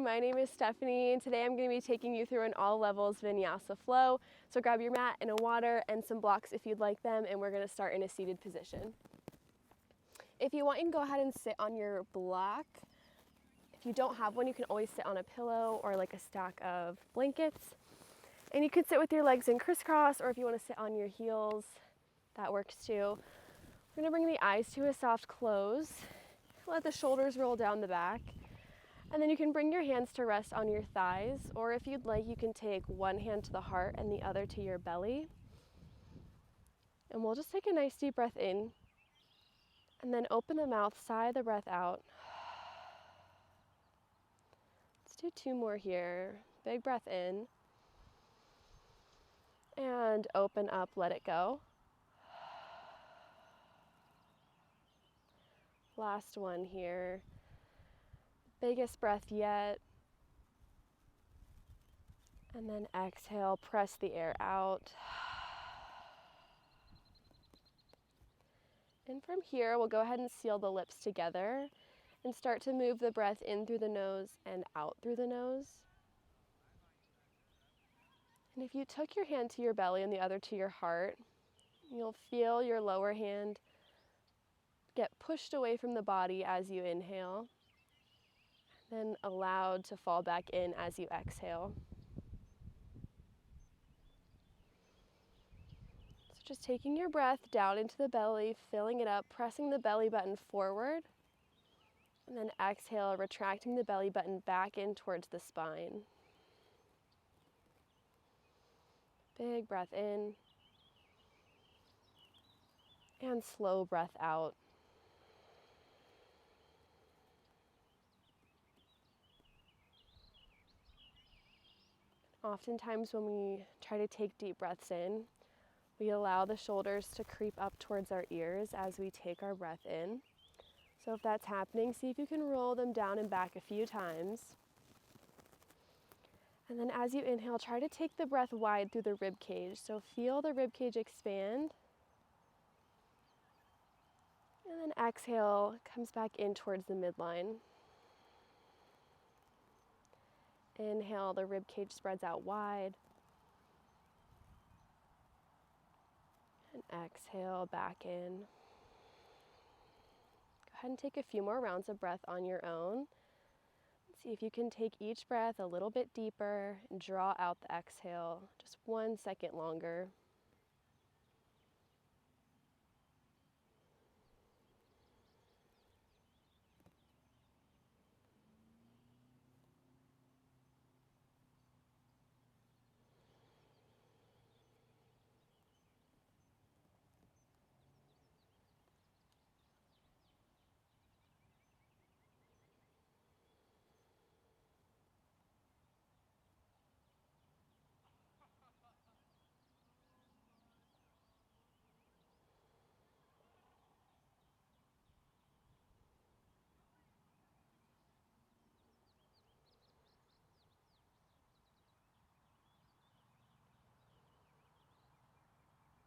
my name is Stephanie, and today I'm going to be taking you through an all levels vinyasa flow. So grab your mat and a water and some blocks if you'd like them, and we're going to start in a seated position. If you want, you can go ahead and sit on your block. If you don't have one, you can always sit on a pillow or like a stack of blankets. And you could sit with your legs in crisscross, or if you want to sit on your heels, that works too. We're going to bring the eyes to a soft close. Let the shoulders roll down the back. And then you can bring your hands to rest on your thighs, or if you'd like, you can take one hand to the heart and the other to your belly. And we'll just take a nice deep breath in, and then open the mouth, sigh the breath out. Let's do 2 more here. Big breath in, and open up, let it go. Last one here. Biggest breath yet. And then exhale, press the air out. And from here, we'll go ahead and seal the lips together and start to move the breath in through the nose and out through the nose. And if you took your hand to your belly and the other to your heart, you'll feel your lower hand get pushed away from the body as you inhale, then allowed to fall back in as you exhale. So just taking your breath down into the belly, filling it up, pressing the belly button forward, and then exhale, retracting the belly button back in towards the spine. Big breath in, and slow breath out. Oftentimes when we try to take deep breaths in, we allow the shoulders to creep up towards our ears as we take our breath in. So if that's happening, see if you can roll them down and back a few times. And then as you inhale, try to take the breath wide through the rib cage. So feel the rib cage expand. And then exhale, comes back in towards the midline. Inhale, the rib cage spreads out wide. And exhale, back in. Go ahead and take a few more rounds of breath on your own. See if you can take each breath a little bit deeper and draw out the exhale just 1 second longer.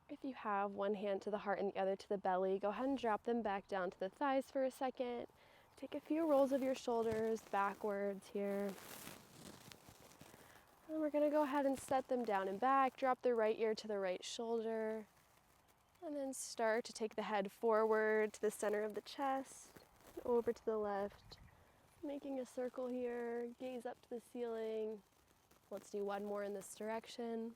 If you have one hand to the heart and the other to the belly, go ahead and drop them back down to the thighs for a second. Take a few rolls of your shoulders backwards here. And we're going to go ahead and set them down and back. Drop the right ear to the right shoulder. And then start to take the head forward to the center of the chest, and over to the left. Making a circle here, gaze up to the ceiling. Let's do one more in this direction.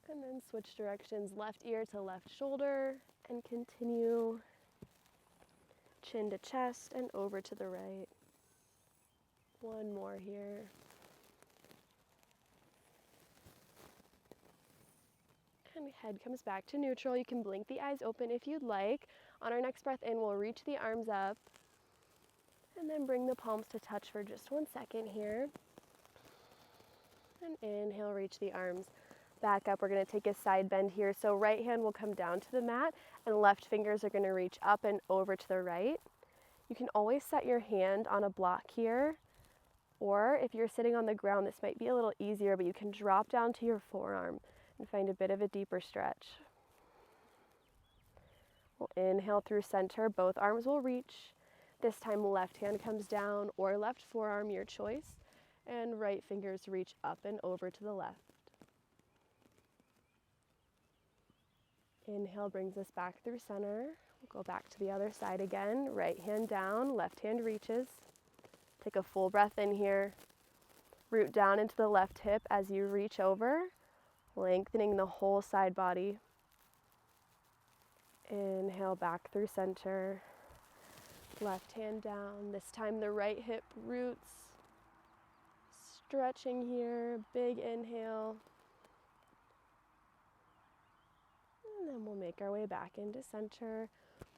And then switch directions, left ear to left shoulder, and continue chin to chest and over to the right. One more here. And head comes back to neutral. You can blink the eyes open if you'd like. On our next breath in, we'll reach the arms up, and then bring the palms to touch for just 1 second here. And inhale, reach the arms back up. We're going to take a side bend here. So right hand will come down to the mat, and left fingers are going to reach up and over to the right. You can always set your hand on a block here, or if you're sitting on the ground, this might be a little easier, but you can drop down to your forearm and find a bit of a deeper stretch. We'll inhale through center. Both arms will reach. This time left hand comes down or left forearm, your choice, and right fingers reach up and over to the left. Inhale brings us back through center. We'll go back to the other side again. Right hand down, left hand reaches. Take a full breath in here. Root down into the left hip as you reach over, lengthening the whole side body. Inhale back through center. Left hand down. This time the right hip roots. Stretching here. Big inhale. And then we'll make our way back into center.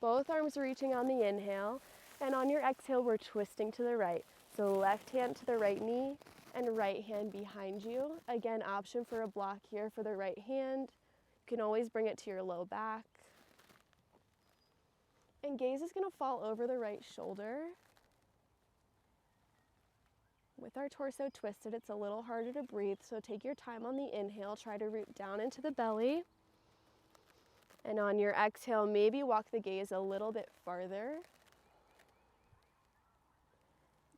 Both arms reaching on the inhale. And on your exhale, we're twisting to the right. So left hand to the right knee and right hand behind you. Again, option for a block here for the right hand. You can always bring it to your low back. And gaze is going to fall over the right shoulder. With our torso twisted, it's a little harder to breathe, so take your time on the inhale. Try to root down into the belly. And on your exhale, maybe walk the gaze a little bit farther.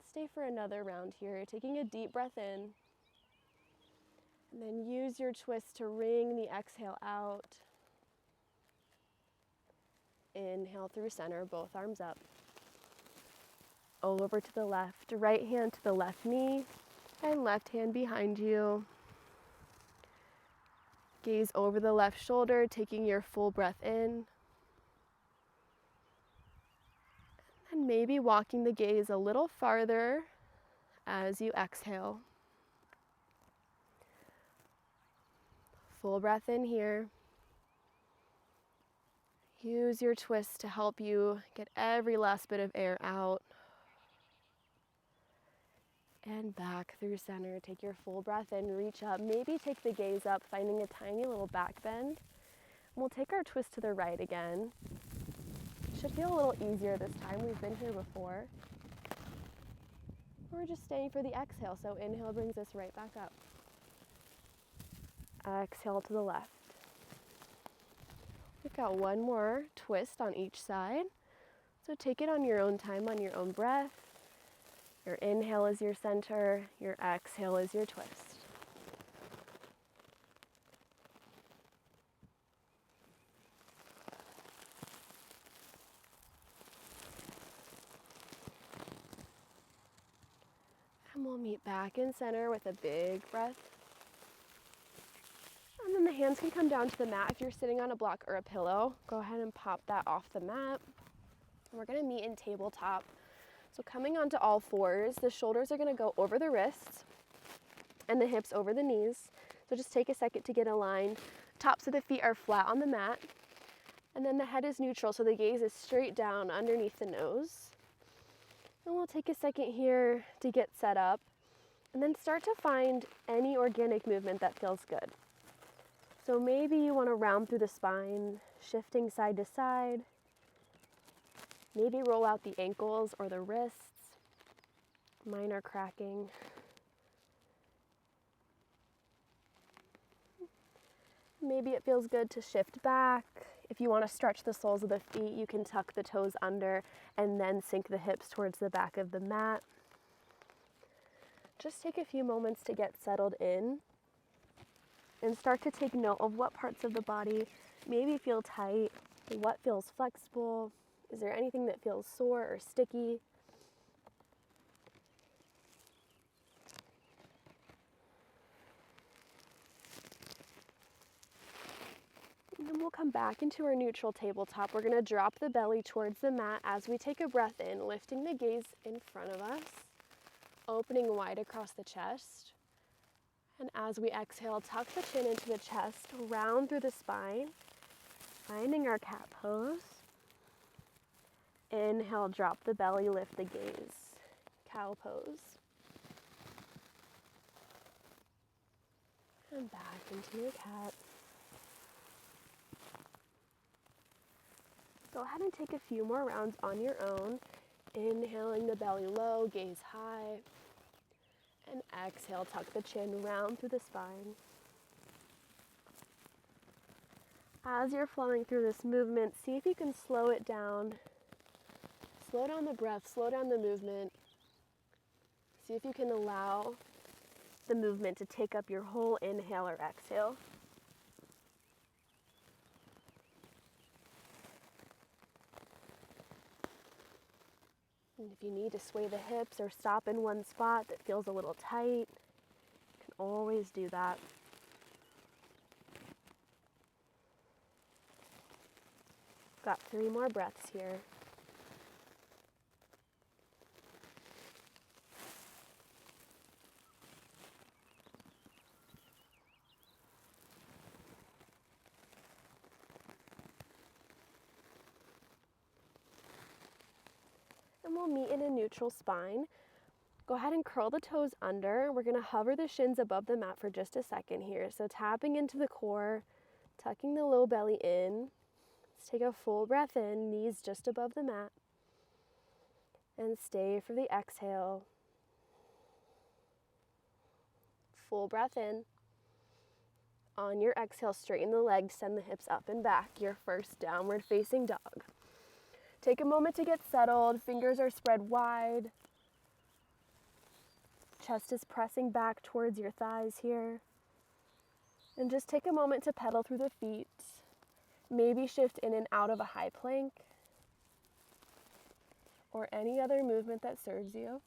Stay for another round here, taking a deep breath in. And then use your twist to wring the exhale out. Inhale through center, both arms up. Over to the left, right hand to the left knee, and left hand behind you. Gaze over the left shoulder, taking your full breath in. And maybe walking the gaze a little farther as you exhale. Full breath in here. Use your twist to help you get every last bit of air out. And back through center. Take your full breath in, reach up. Maybe take the gaze up, finding a tiny little back bend. And we'll take our twist to the right again. Should feel a little easier this time. We've been here before. We're just staying for the exhale, so inhale brings us right back up. Exhale to the left. We've got one more twist on each side. So take it on your own time, on your own breath. Your inhale is your center, your exhale is your twist. And we'll meet back in center with a big breath. And then the hands can come down to the mat. If you're sitting on a block or a pillow, go ahead and pop that off the mat. We're going to meet in tabletop. So coming onto all fours, the shoulders are going to go over the wrists and the hips over the knees. So just take a second to get aligned. Tops of the feet are flat on the mat. And then the head is neutral, so the gaze is straight down underneath the nose. And we'll take a second here to get set up. And then start to find any organic movement that feels good. So maybe you want to round through the spine, shifting side to side. Maybe roll out the ankles or the wrists. Mine are cracking. Maybe it feels good to shift back. If you want to stretch the soles of the feet, you can tuck the toes under and then sink the hips towards the back of the mat. Just take a few moments to get settled in and start to take note of what parts of the body maybe feel tight, what feels flexible. Is there anything that feels sore or sticky? And then we'll come back into our neutral tabletop. We're going to drop the belly towards the mat as we take a breath in, lifting the gaze in front of us, opening wide across the chest. And as we exhale, tuck the chin into the chest, round through the spine, finding our cat pose. Inhale, drop the belly, lift the gaze, cow pose. And back into your cat. Go ahead and take a few more rounds on your own. Inhaling the belly low, gaze high. And exhale, tuck the chin, round through the spine. As you're flowing through this movement, see if you can slow it down. Slow down the breath, slow down the movement. See if you can allow the movement to take up your whole inhale or exhale. And if you need to sway the hips or stop in one spot that feels a little tight, you can always do that. Got 3 more breaths here. And we'll meet in a neutral spine. Go ahead and curl the toes under. We're going to hover the shins above the mat for just a second here. So tapping into the core, tucking the low belly in. Let's take a full breath in, knees just above the mat. And stay for the exhale. Full breath in. On your exhale, straighten the legs, send the hips up and back. Your first downward facing dog. Take a moment to get settled. Fingers are spread wide. Chest is pressing back towards your thighs here. And just take a moment to pedal through the feet. Maybe shift in and out of a high plank or any other movement that serves you.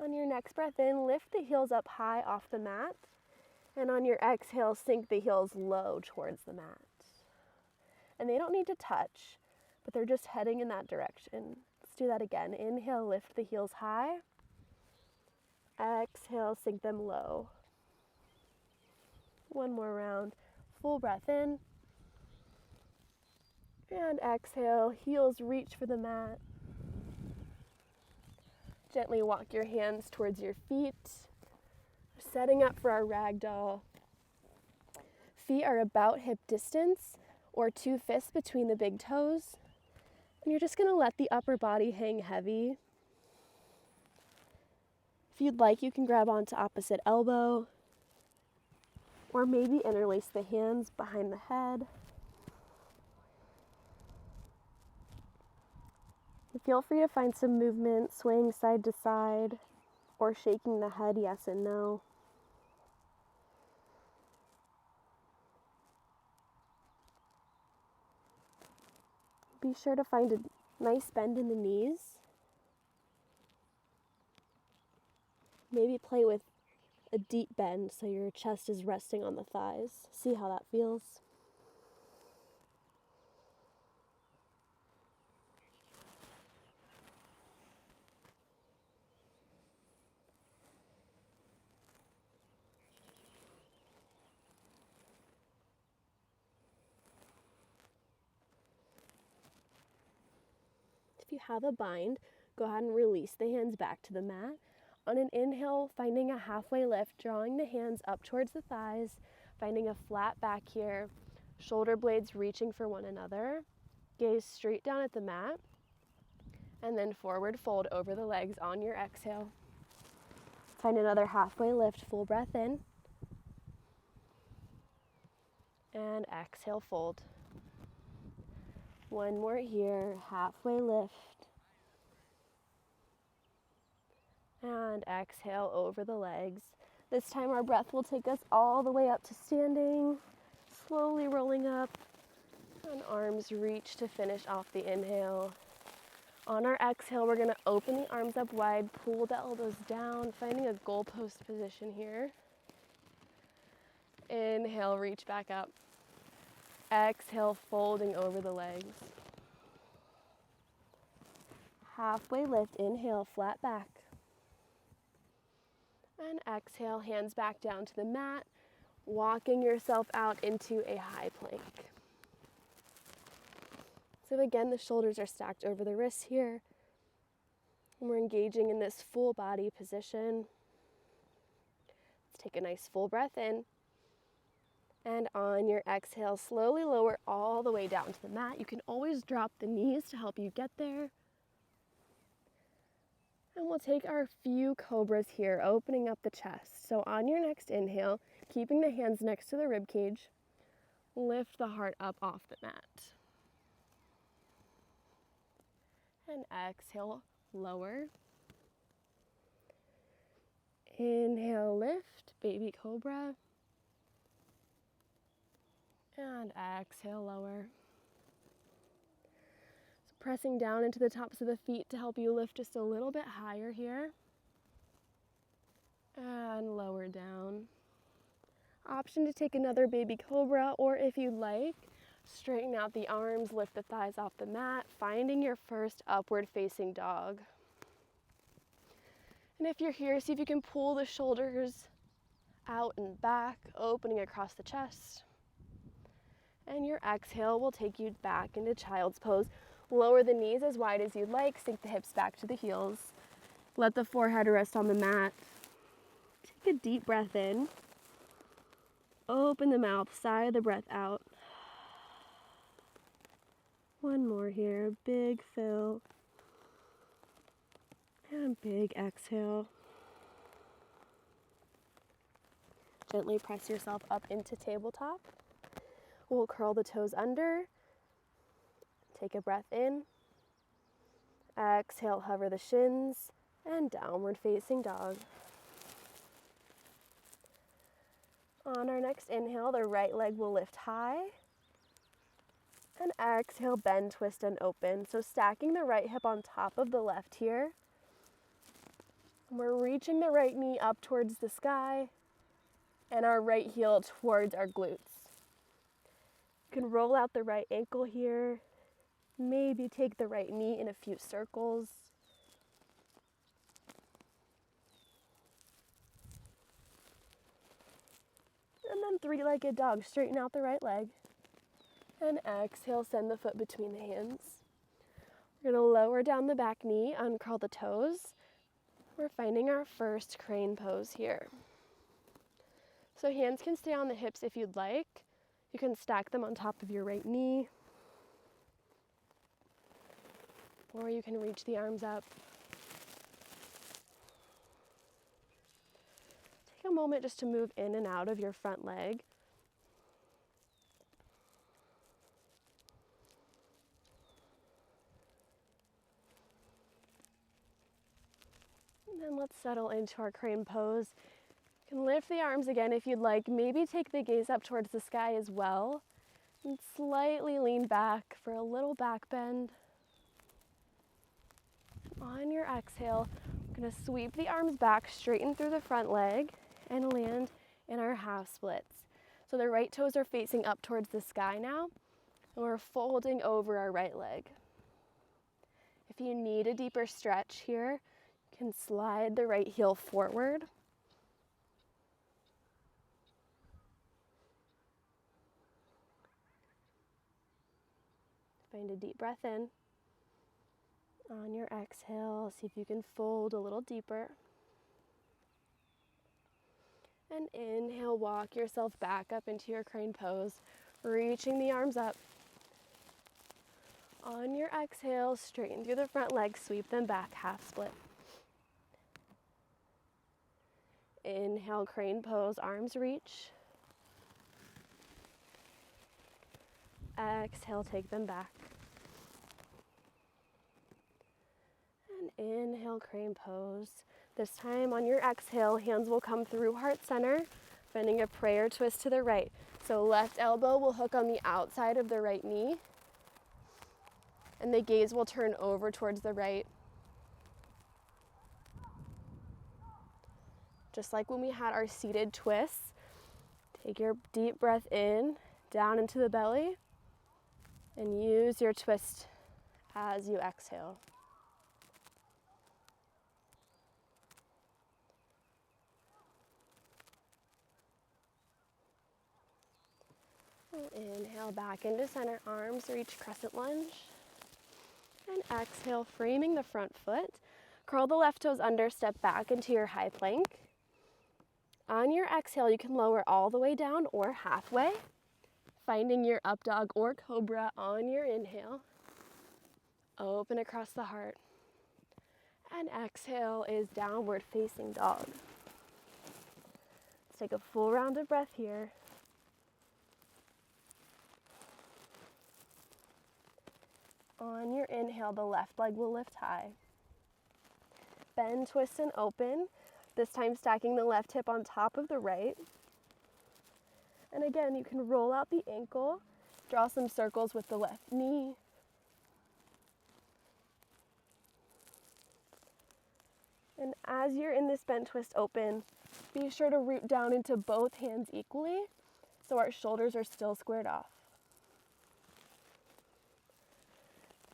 On your next breath in, lift the heels up high off the mat. And on your exhale, sink the heels low towards the mat. And they don't need to touch, but they're just heading in that direction. Let's do that again. Inhale, lift the heels high. Exhale, sink them low. One more round. Full breath in. And exhale, heels reach for the mat. Gently walk your hands towards your feet. Setting up for our ragdoll. Feet are about hip distance or 2 fists between the big toes. And you're just going to let the upper body hang heavy. If you'd like, you can grab onto opposite elbow or maybe interlace the hands behind the head. And feel free to find some movement, swaying side to side or shaking the head yes and no. Be sure to find a nice bend in the knees. Maybe play with a deep bend so your chest is resting on the thighs. See how that feels. If you have a bind, go ahead and release the hands back to the mat. On an inhale, finding a halfway lift, drawing the hands up towards the thighs, finding a flat back here, shoulder blades reaching for one another. Gaze straight down at the mat, and then forward fold over the legs on your exhale. Find another halfway lift, full breath in, and exhale, fold. One more here, halfway lift. And exhale over the legs. This time our breath will take us all the way up to standing, slowly rolling up, and arms reach to finish off the inhale. On our exhale, we're going to open the arms up wide, pull the elbows down, finding a goalpost position here. Inhale, reach back up. Exhale, folding over the legs. Halfway lift, inhale, flat back. And exhale, hands back down to the mat, walking yourself out into a high plank. So again, the shoulders are stacked over the wrists here. And we're engaging in this full body position. Let's take a nice full breath in. And on your exhale, slowly lower all the way down to the mat. You can always drop the knees to help you get there. And we'll take our few cobras here, opening up the chest. So on your next inhale, keeping the hands next to the rib cage, lift the heart up off the mat. And exhale, lower. Inhale, lift, baby cobra. And exhale, lower. So pressing down into the tops of the feet to help you lift just a little bit higher here. And lower down. Option to take another baby cobra, or if you'd like, straighten out the arms, lift the thighs off the mat, finding your first upward facing dog. And if you're here, see if you can pull the shoulders out and back, opening across the chest. And your exhale will take you back into child's pose. Lower the knees as wide as you'd like, sink the hips back to the heels. Let the forehead rest on the mat. Take a deep breath in. Open the mouth, sigh the breath out. One more here, big fill. And big exhale. Gently press yourself up into tabletop. We'll curl the toes under. Take a breath in. Exhale, hover the shins, and downward facing dog. On our next inhale, the right leg will lift high. And exhale, bend, twist, and open. So stacking the right hip on top of the left here. And we're reaching the right knee up towards the sky and our right heel towards our glutes. You can roll out the right ankle here. Maybe take the right knee in a few circles. And then three-legged dog. Straighten out the right leg. And exhale, send the foot between the hands. We're going to lower down the back knee, uncurl the toes. We're finding our first crane pose here. So hands can stay on the hips if you'd like. You can stack them on top of your right knee. Or you can reach the arms up. Take a moment just to move in and out of your front leg. And then let's settle into our crane pose. You can lift the arms again if you'd like. Maybe take the gaze up towards the sky as well. And slightly lean back for a little back bend. On your exhale, we're going to sweep the arms back, straighten through the front leg, and land in our half splits. So the right toes are facing up towards the sky now, and we're folding over our right leg. If you need a deeper stretch here, you can slide the right heel forward. Find a deep breath in. On your exhale, see if you can fold a little deeper. And inhale, walk yourself back up into your crane pose, reaching the arms up. On your exhale, straighten through the front legs, sweep them back, half split. Inhale, crane pose, arms reach. Exhale, take them back. And inhale, crane pose. This time on your exhale, hands will come through heart center, bending a prayer twist to the right. So left elbow will hook on the outside of the right knee, and the gaze will turn over towards the right. Just like when we had our seated twists, take your deep breath in, down into the belly, and use your twist as you exhale. And inhale back into center, arms reach crescent lunge. And exhale, framing the front foot. Curl the left toes under, step back into your high plank. On your exhale, you can lower all the way down or halfway, finding your up dog or cobra on your inhale. Open across the heart. And exhale is downward facing dog. Let's take a full round of breath here. On your inhale, the left leg will lift high. Bend, twist, and open. This time stacking the left hip on top of the right. And again, you can roll out the ankle, draw some circles with the left knee. And as you're in this bend, twist, open, be sure to root down into both hands equally so our shoulders are still squared off.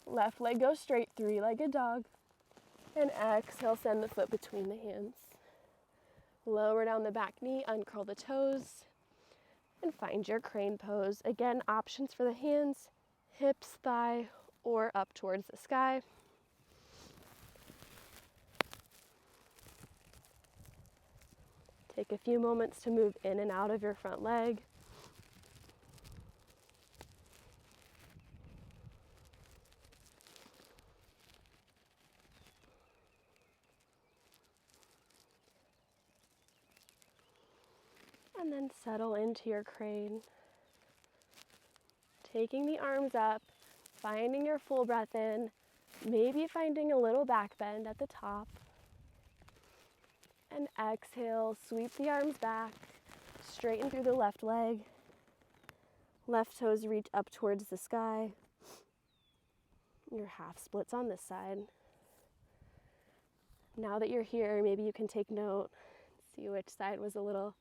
Left leg goes straight, three-legged dog. And exhale, send the foot between the hands. Lower down the back knee, uncurl the toes, and find your crane pose. Again, options for the hands, hips, thigh, or up towards the sky. Take a few moments to move in and out of your front leg. And then settle into your crane. Taking the arms up, finding your full breath in, maybe finding a little back bend at the top. And exhale, sweep the arms back, straighten through the left leg. Left toes reach up towards the sky. Your half splits on this side. Now that you're here, maybe you can take note, see which side was a little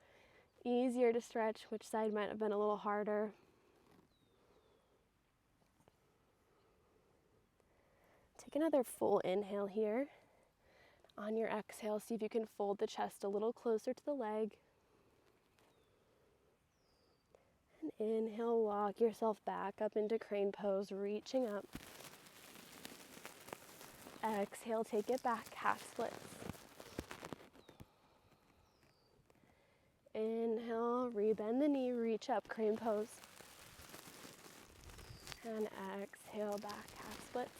easier to stretch, which side might have been a little harder. Take another full inhale here. On your exhale, see if you can fold the chest a little closer to the leg. And inhale, walk yourself back up into crane pose, reaching up. Exhale, take it back, half splits. Inhale, rebend the knee, reach up, crane pose. And exhale, back, half splits.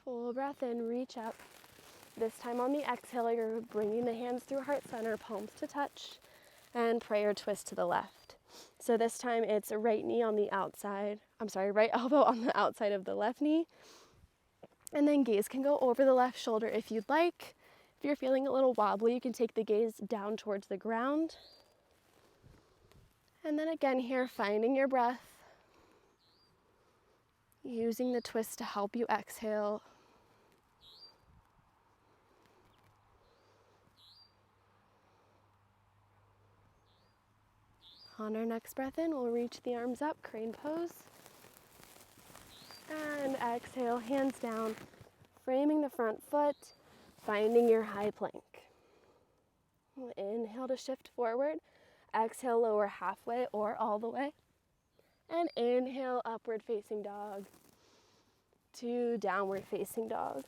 Full breath in, reach up. This time on the exhale, you're bringing the hands through heart center, palms to touch, and prayer twist to the left. So this time it's right knee on the outside, right elbow on the outside of the left knee. And then gaze can go over the left shoulder if you'd like. If you're feeling a little wobbly, you can take the gaze down towards the ground. And then again here, finding your breath. Using the twist to help you exhale. On our next breath in, we'll reach the arms up, crane pose. And exhale, hands down, framing the front foot, finding your high plank. Inhale to shift forward. Exhale, lower halfway or all the way. And inhale, upward facing dog to downward facing dog.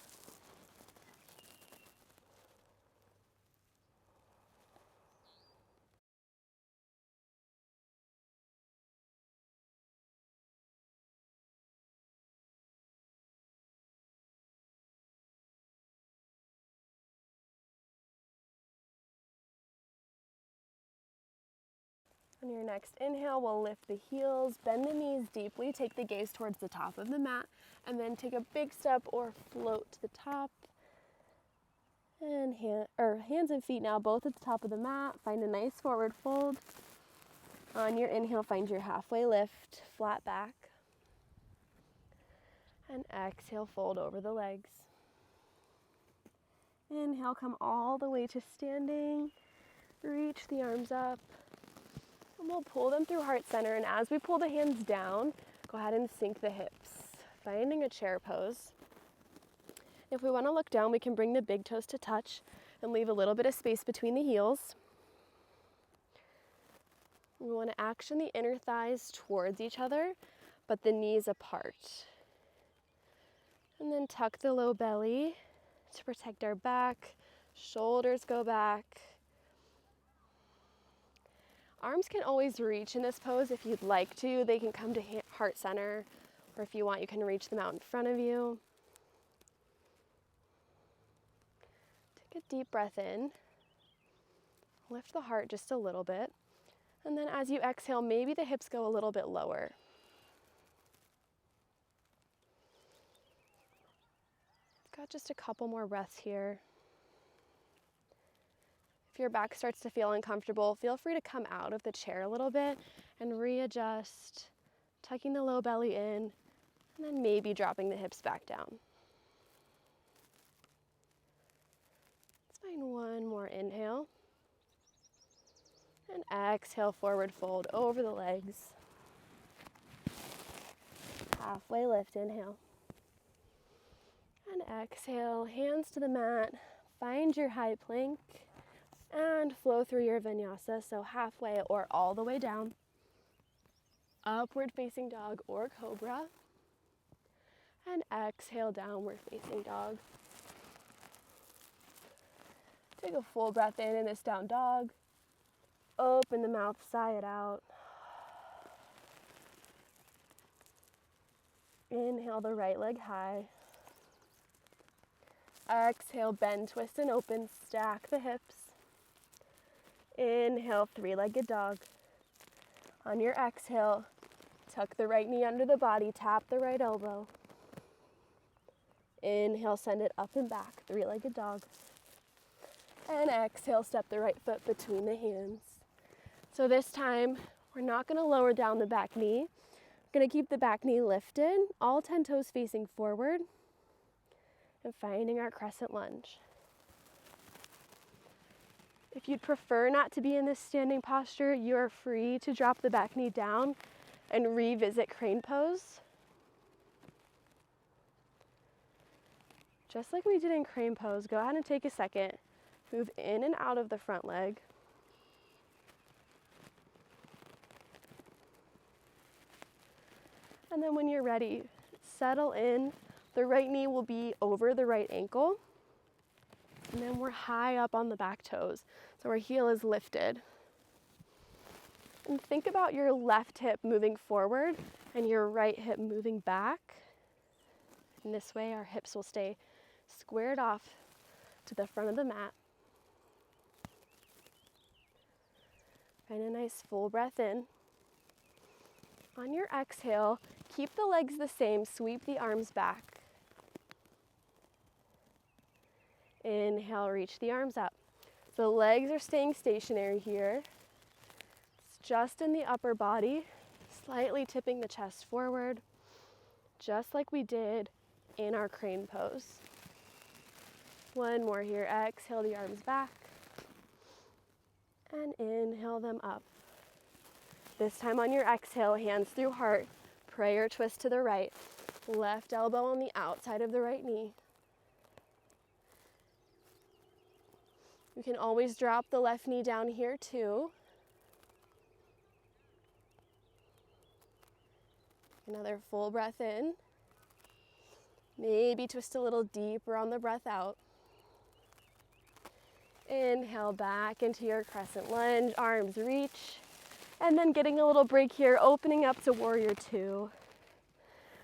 On your next inhale, we'll lift the heels, bend the knees deeply, take the gaze towards the top of the mat, and then take a big step or float to the top. And hands and feet now both at the top of the mat. Find a nice forward fold. On your inhale, find your halfway lift, flat back. And exhale, fold over the legs. Inhale, come all the way to standing. Reach the arms up. And we'll pull them through heart center, and as we pull the hands down, go ahead and sink the hips, finding a chair pose. If we want to look down, we can bring the big toes to touch and leave a little bit of space between the heels. We want to action the inner thighs towards each other, but the knees apart. And then tuck the low belly to protect our back, shoulders go back. Arms can always reach in this pose if you'd like to. They can come to heart center Or if you want, you can reach them out in front of you. Take a deep breath in. Lift the heart just a little bit. And then as you exhale, maybe the hips go a little bit lower. Got just a couple more breaths here. If your back starts to feel uncomfortable, feel free to come out of the chair a little bit and readjust, tucking the low belly in, and then maybe dropping the hips back down. Let's find one more inhale. And exhale, forward fold over the legs. Halfway lift, inhale. And exhale, hands to the mat. Find your high plank and flow through your vinyasa, so halfway or all the way down. Upward facing dog or cobra. And exhale, downward facing dog. Take a full breath in this down dog. Open the mouth, sigh it out. Inhale the right leg high. Exhale, bend, twist, and open. Stack the hips. Inhale, three-legged dog. On your exhale, tuck the right knee under the body, tap the right elbow. Inhale, send it up and back, three-legged dog. And exhale, step the right foot between the hands. So this time, we're not going to lower down the back knee. We're going to keep the back knee lifted, all 10 toes facing forward, and finding our crescent lunge. If you'd prefer not to be in this standing posture, you are free to drop the back knee down and revisit crane pose. Just like we did in crane pose, go ahead and take a second. Move in and out of the front leg. And then when you're ready, settle in. The right knee will be over the right ankle. And then we're high up on the back toes, so our heel is lifted. And think about your left hip moving forward and your right hip moving back. And this way our hips will stay squared off to the front of the mat. Find a nice full breath in. On your exhale, keep the legs the same, sweep the arms back. Inhale, reach the arms up. So the legs are staying stationary here. It's just in the upper body, slightly tipping the chest forward, just like we did in our crane pose. One more here. Exhale the arms back. And inhale them up. This time on your exhale, hands through heart, prayer twist to the right. Left elbow on the outside of the right knee. You can always drop the left knee down here too. Another full breath in. Maybe twist a little deeper on the breath out. Inhale back into your crescent lunge, arms reach. And then getting a little break here, opening up to warrior two.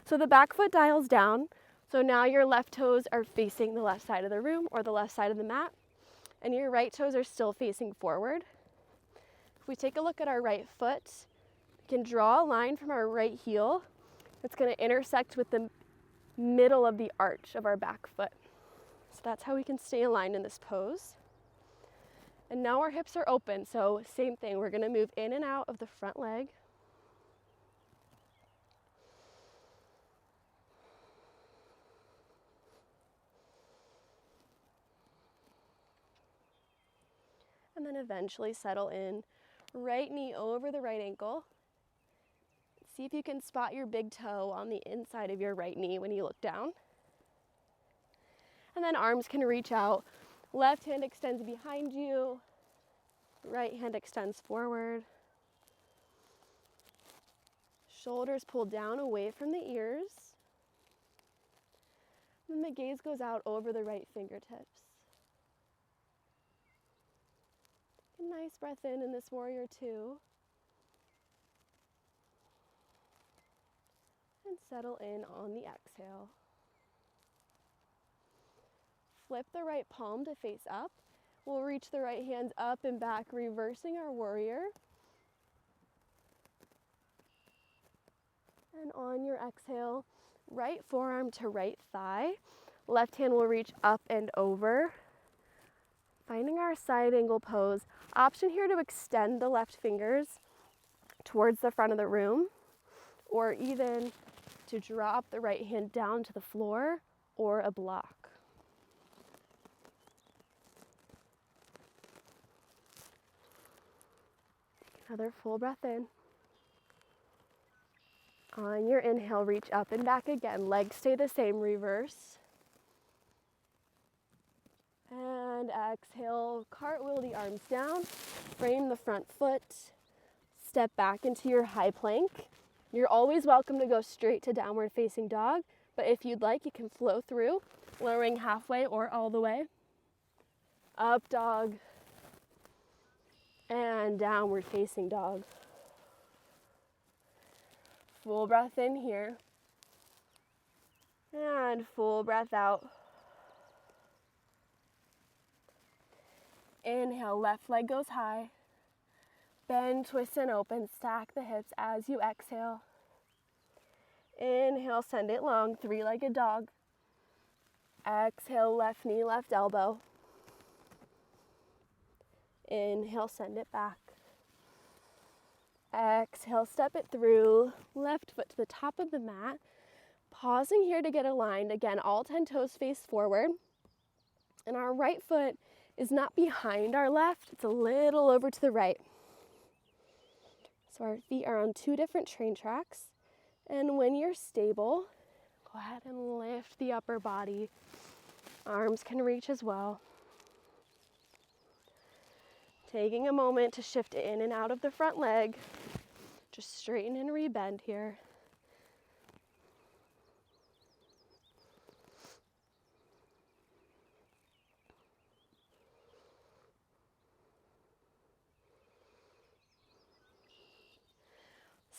So the back foot dials down. So now your left toes are facing the left side of the room or the left side of the mat. And your right toes are still facing forward. If we take a look at our right foot, we can draw a line from our right heel that's going to intersect with the middle of the arch of our back foot. So that's how we can stay aligned in this pose. And now our hips are open, so same thing. We're going to move in and out of the front leg. And then eventually settle in. Right knee over the right ankle. See if you can spot your big toe on the inside of your right knee when you look down. And then arms can reach out. Left hand extends behind you. Right hand extends forward. Shoulders pull down away from the ears. Then the gaze goes out over the right fingertips. A nice breath in this warrior two. And Settle in on the exhale. Flip the right palm to face up. We'll reach the right hand up and back, reversing our warrior. And on your exhale, right forearm to right thigh. Left hand will reach up and over. Finding our side angle pose. Option here to extend the left fingers towards the front of the room, or even to drop the right hand down to the floor or a block. Another full breath in. On your inhale, reach up and back again. Legs stay the same, reverse. And exhale, cartwheel the arms down, frame the front foot, step back into your high plank. You're always welcome to go straight to downward facing dog, but if you'd like, you can flow through, lowering halfway or all the way. Up dog, and downward facing dog. Full breath in here, and full breath out. Inhale, left leg goes high. Bend, twist, and open. Stack the hips as you exhale. Inhale, send it long, three-legged dog. Exhale, left knee, left elbow. Inhale, send it back. Exhale, step it through. Left foot to the top of the mat. Pausing here to get aligned. Again, all 10 toes face forward. And our right foot is not behind our left. It's a little over to the right. So our feet are on two different train tracks. And when you're stable, go ahead and lift the upper body. Arms can reach as well. Taking a moment to shift in and out of the front leg. Just straighten and rebend here.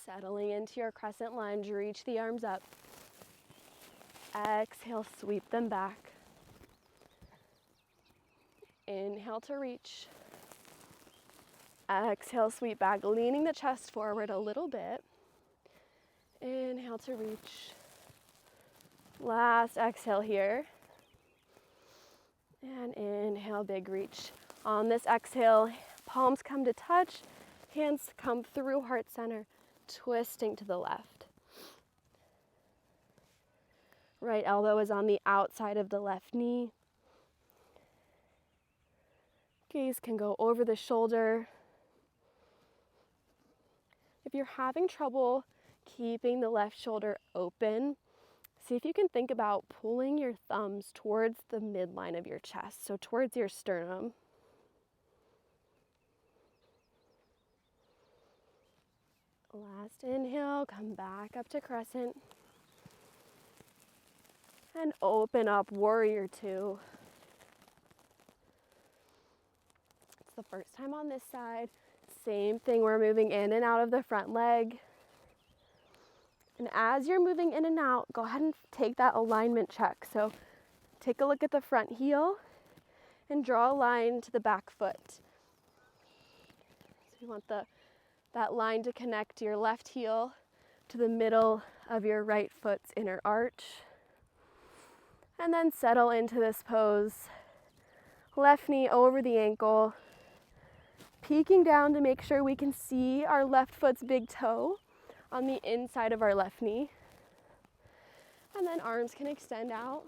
Settling into your crescent lunge, reach the arms up. Exhale, sweep them back. Inhale to reach. Exhale, sweep back, leaning the chest forward a little bit. Inhale to reach. Last exhale here. And inhale, big reach. On this exhale, palms come to touch, hands come through heart center, twisting to the left. Right elbow is on the outside of the left knee. Gaze can go over the shoulder. If you're having trouble keeping the left shoulder open, see if you can think about pulling your thumbs towards the midline of your chest, so towards your sternum. Last inhale, come back up to crescent. And open up, warrior two. It's the first time on this side. Same thing, we're moving in and out of the front leg. And as you're moving in and out, go ahead and take that alignment check. So take a look at the front heel and draw a line to the back foot. So you want that line to connect your left heel to the middle of your right foot's inner arch. And then settle into this pose. Left knee over the ankle. Peeking down to make sure we can see our left foot's big toe on the inside of our left knee. And then arms can extend out.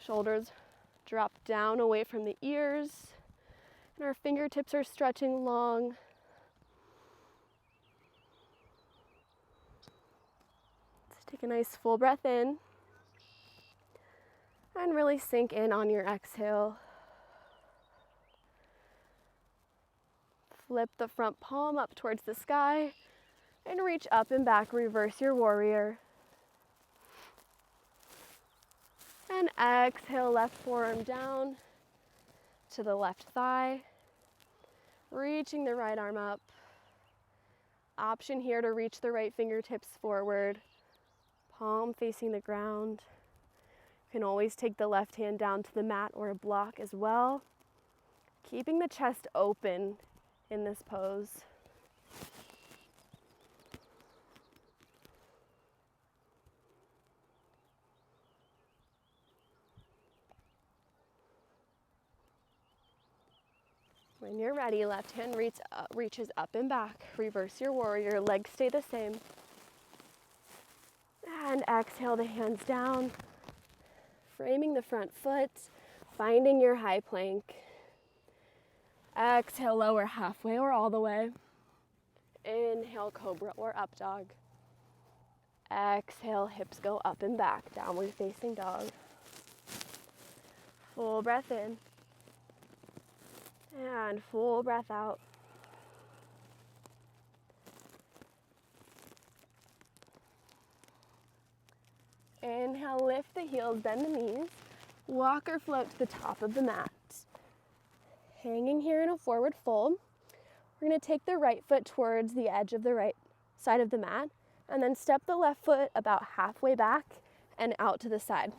Shoulders drop down away from the ears. And our fingertips are stretching long. Let's take a nice full breath in. And really sink in on your exhale. Flip the front palm up towards the sky and reach up and back, reverse your warrior. And exhale, left forearm down to the left thigh, reaching the right arm up. Option here to reach the right fingertips forward, palm facing the ground. You can always take the left hand down to the mat or a block as well, keeping the chest open in this pose. When you're ready, left hand reaches up and back. Reverse your warrior, legs stay the same. And exhale the hands down, framing the front foot, finding your high plank. Exhale, lower halfway or all the way. Inhale, cobra or up dog. Exhale, hips go up and back, downward facing dog. Full breath in. And full breath out. Inhale, lift the heels, bend the knees. Walk or float to the top of the mat. Hanging here in a forward fold. We're going to take the right foot towards the edge of the right side of the mat and then step the left foot about halfway back and out to the side.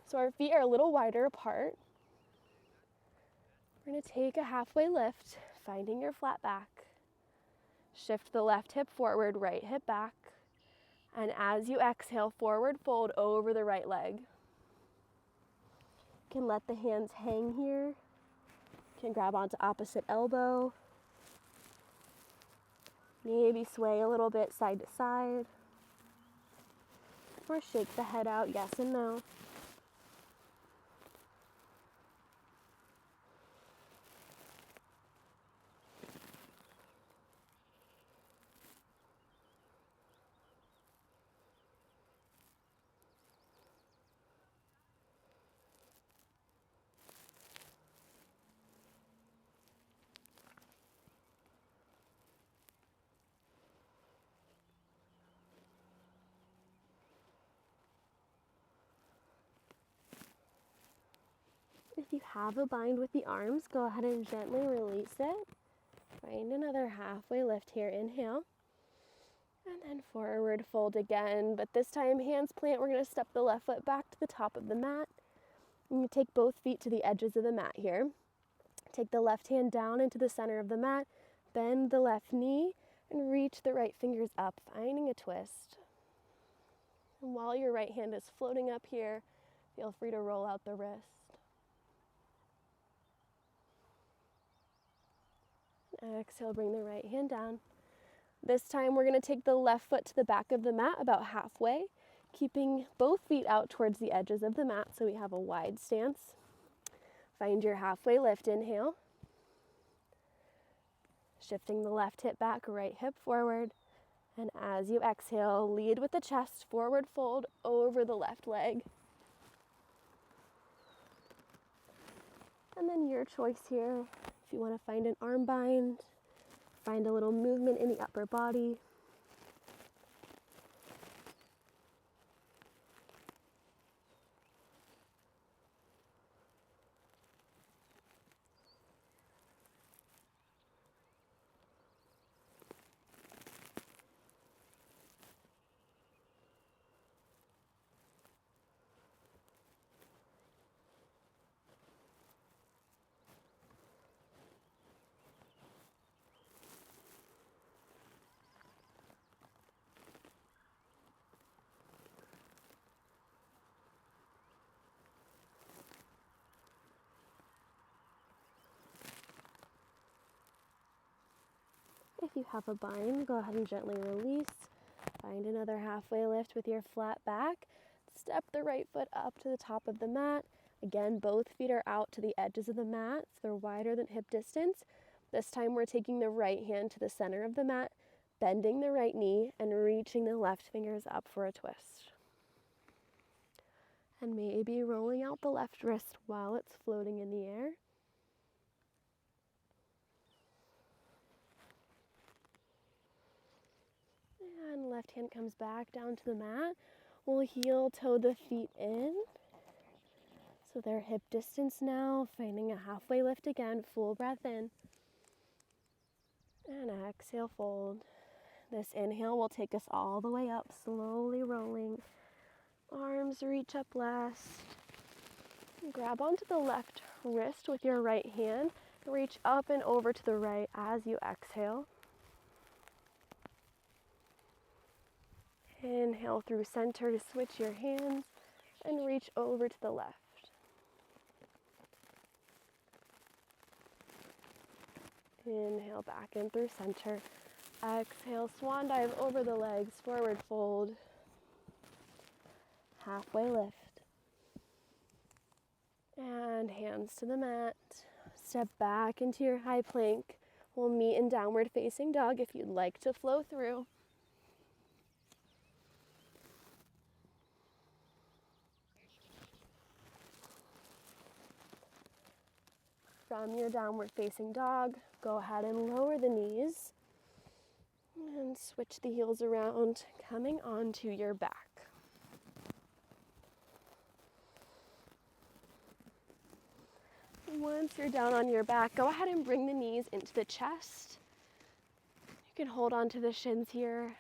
So our feet are a little wider apart. We're going to take a halfway lift, finding your flat back. Shift the left hip forward, right hip back. And as you exhale, forward fold over the right leg. You can let the hands hang here. You can grab onto opposite elbow. Maybe sway a little bit side to side. Or shake the head out, yes and no. If you have a bind with the arms, go ahead and gently release it. Find another halfway lift here, inhale. And then forward fold again, but this time hands plant. We're going to step the left foot back to the top of the mat. I'm going to take both feet to the edges of the mat here. Take the left hand down into the center of the mat, bend the left knee, and reach the right fingers up, finding a twist. And while your right hand is floating up here, feel free to roll out the wrist. Exhale, bring the right hand down. This time we're going to take the left foot to the back of the mat about halfway, keeping both feet out towards the edges of the mat so we have a wide stance. Find your halfway lift, inhale. Shifting the left hip back, right hip forward. And as you exhale, lead with the chest, forward fold over the left leg. And then your choice here. If you want to find an arm bind, find a little movement in the upper body. If you have a bind, go ahead and gently release. Find another halfway lift with your flat back. Step the right foot up to the top of the mat. Again, both feet are out to the edges of the mat, so they're wider than hip distance. This time we're taking the right hand to the center of the mat, bending the right knee, and reaching the left fingers up for a twist. And maybe rolling out the left wrist while it's floating in the air. And left hand comes back down to the mat. We'll heel toe the feet in. So they're hip distance now, finding a halfway lift again, full breath in. And exhale, fold. This inhale will take us all the way up, slowly rolling. Arms reach up last. Grab onto the left wrist with your right hand. Reach up and over to the right as you exhale. Inhale through center to switch your hands and reach over to the left. Inhale back in through center. Exhale, swan dive over the legs, forward fold. Halfway lift. And hands to the mat. Step back into your high plank. We'll meet in downward facing dog if you'd like to flow through. From your downward facing dog, go ahead and lower the knees and switch the heels around, coming onto your back. Once you're down on your back, go ahead and bring the knees into the chest. You can hold on to the shins here.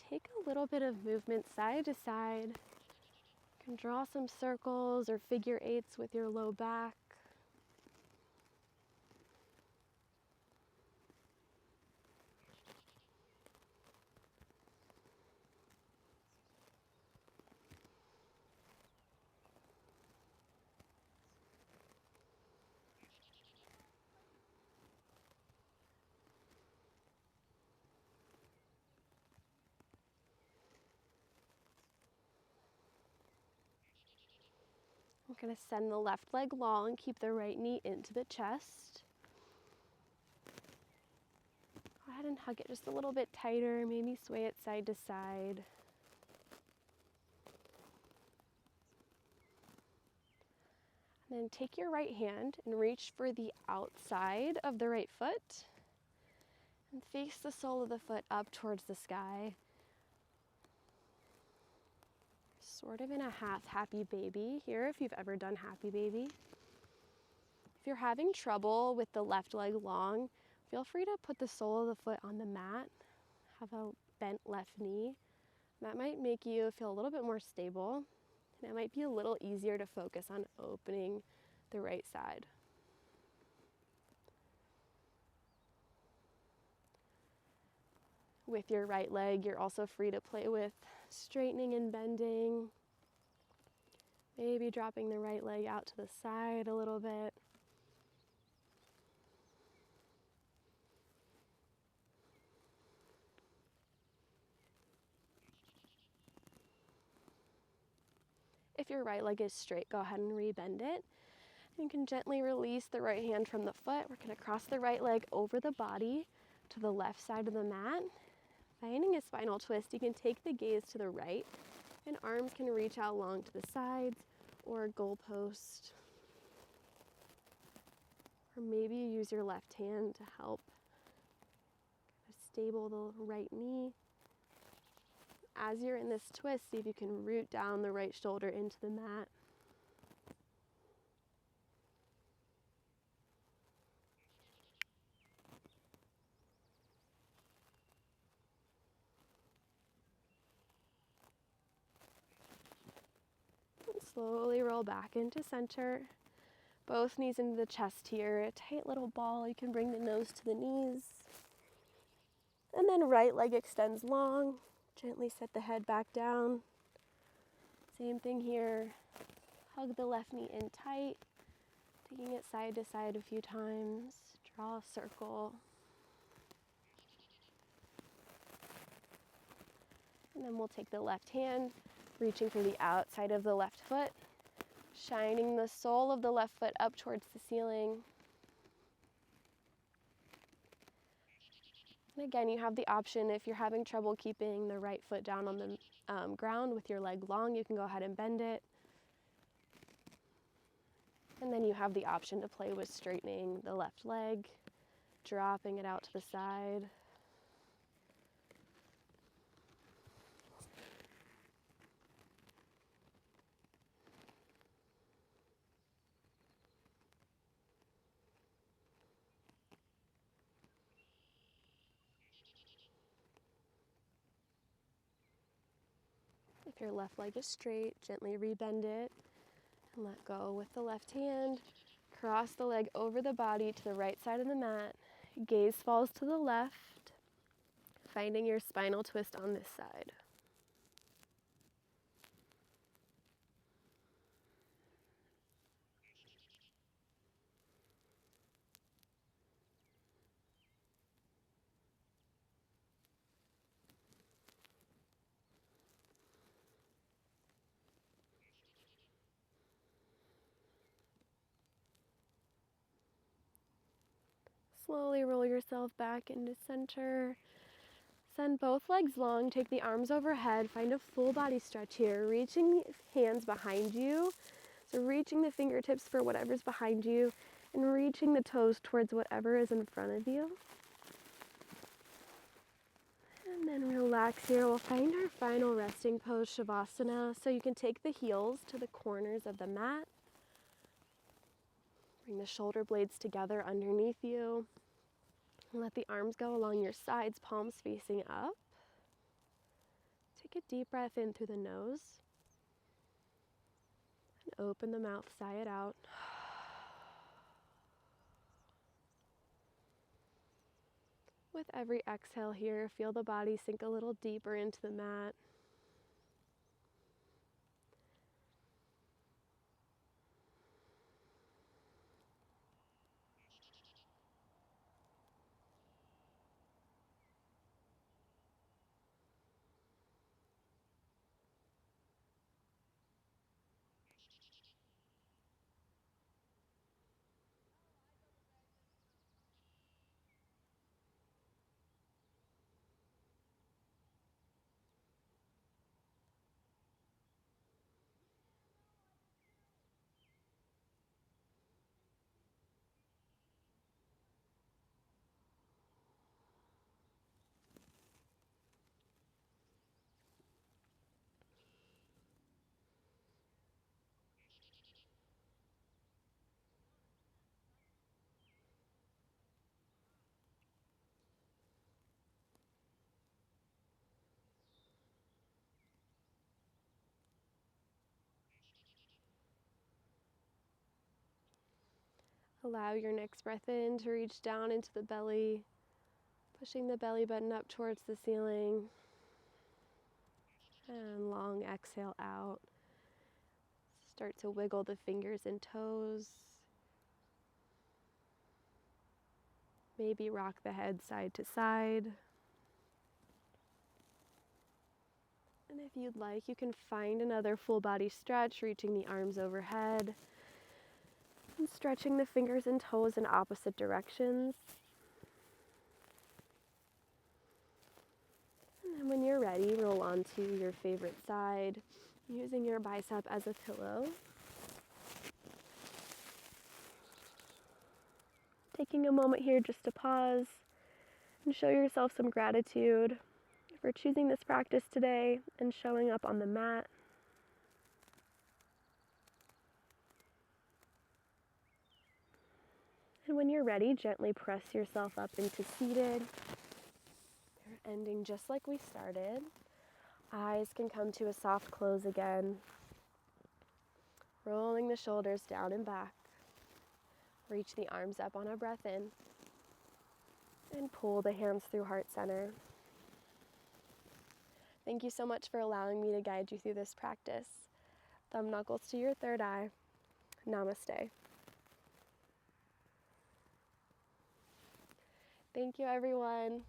Take a little bit of movement side to side. You can draw some circles or figure eights with your low back. I'm going to send the left leg long, keep the right knee into the chest. Go ahead and hug it just a little bit tighter, maybe sway it side to side. And then take your right hand and reach for the outside of the right foot and face the sole of the foot up towards the sky. Sort of in a half happy baby here, if you've ever done happy baby. If you're having trouble with the left leg long, feel free to put the sole of the foot on the mat. Have a bent left knee. That might make you feel a little bit more stable, and it might be a little easier to focus on opening the right side. With your right leg, you're also free to play with straightening and bending. Maybe dropping the right leg out to the side a little bit. If your right leg is straight, go ahead and rebend it. You can gently release the right hand from the foot. We're going to cross the right leg over the body to the left side of the mat. Finding a spinal twist, you can take the gaze to the right, and arms can reach out long to the sides or a goalpost. Or maybe you use your left hand to help stable the right knee. As you're in this twist, see if you can root down the right shoulder into the mat. And slowly roll back into center. Both knees into the chest here. A tight little ball. You can bring the nose to the knees. And then right leg extends long. Gently set the head back down. Same thing here. Hug the left knee in tight. Taking it side to side a few times. Draw a circle. And then we'll take the left hand, reaching for the outside of the left foot, shining the sole of the left foot up towards the ceiling. And again, you have the option, if you're having trouble keeping the right foot down on the ground with your leg long, you can go ahead and bend it. And then you have the option to play with straightening the left leg, dropping it out to the side. If your left leg is straight, gently rebend it and let go with the left hand. Cross the leg over the body to the right side of the mat. Gaze falls to the left, finding your spinal twist on this side. Slowly roll yourself back into center. Send both legs long, take the arms overhead, find a full body stretch here, reaching hands behind you. So reaching the fingertips for whatever's behind you and reaching the toes towards whatever is in front of you. And then relax here. We'll find our final resting pose, Shavasana. So you can take the heels to the corners of the mat. Bring the shoulder blades together underneath you. And let the arms go along your sides, palms facing up. Take a deep breath in through the nose. And open the mouth, sigh it out. With every exhale here, feel the body sink a little deeper into the mat. Allow your next breath in to reach down into the belly, pushing the belly button up towards the ceiling. And long exhale out. Start to wiggle the fingers and toes. Maybe rock the head side to side. And if you'd like, you can find another full body stretch, reaching the arms overhead. And stretching the fingers and toes in opposite directions. And then when you're ready, roll onto your favorite side, using your bicep as a pillow. Taking a moment here just to pause and show yourself some gratitude for choosing this practice today and showing up on the mat. And when you're ready, gently press yourself up into seated. You're ending just like we started. Eyes can come to a soft close again. Rolling the shoulders down and back. Reach the arms up on a breath in. And pull the hands through heart center. Thank you so much for allowing me to guide you through this practice. Thumb knuckles to your third eye. Namaste. Thank you, everyone.